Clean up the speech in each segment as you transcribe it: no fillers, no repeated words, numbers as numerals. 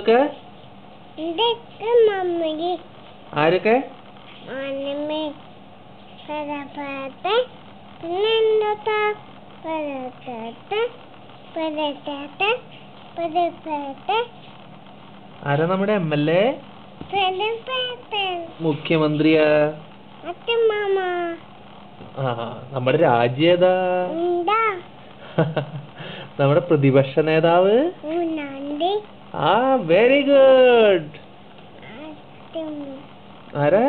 ഒക്കെ ആരൊക്കെ ആരാ നമ്മുടെ MLA മുഖ്യമന്ത്രിയാ നമ്മുടെ രാജ്യം ഏതാ നമ്മുടെ പ്രതിപക്ഷ നേതാവ് വെരി ഗുഡ് ആരാ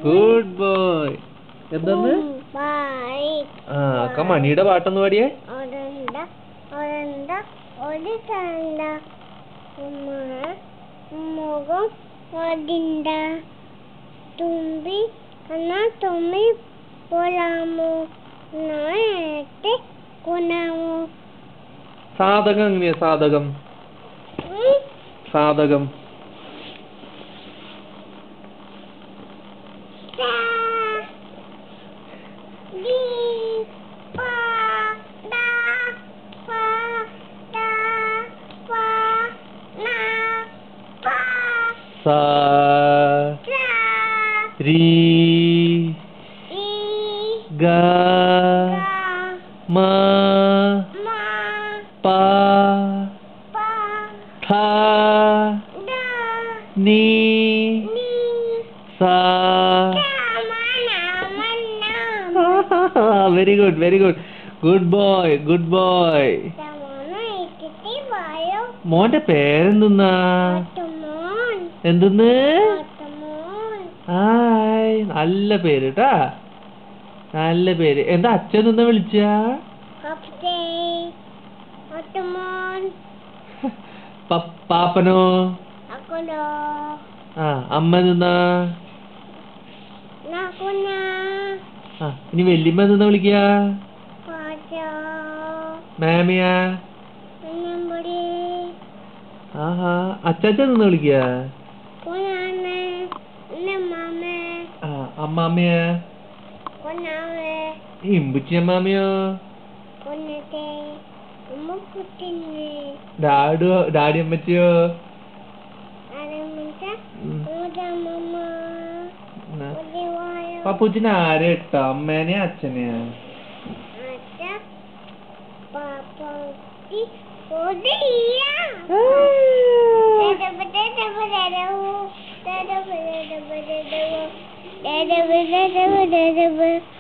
ഗുഡ് ബോയ് എന്തെന്ന് മണിയുടെ പാട്ടൊന്ന് പാടിയേ തുമ്പി തുമ്മി പോലാമോ കൊണാമോ സാധകം എങ്ങനെയാ സാധകം സാ രീ ഗ മ പ ധ നീ സാ വെരി ഗുഡ് ഗുഡ് ബോയ് മോന്റെ പേരെന്തുന്നാ എന്തെന്ന് നല്ല പേര് ട്ടാ നല്ല പേര് എന്താ അച്ഛൻ എന്താ വിളിച്ച പാപ്പനോ അമ്മ എന്താ ഇനി വല്യമ്മ എന്താ വിളിക്ക മാമിയാ അച്ചാച്ച എന്താ വിളിക്ക അമ്മാമ്മയാ ഇമ്പുച്ചി അമ്മാമ്മയോ ഡാഡി അമ്മച്ചിയോ പപ്പൂച്ചിനെ ആരെ ഇട്ടോ അമ്മേനെയാ അച്ഛനെയാ Da da da da da da da da da da da da da da da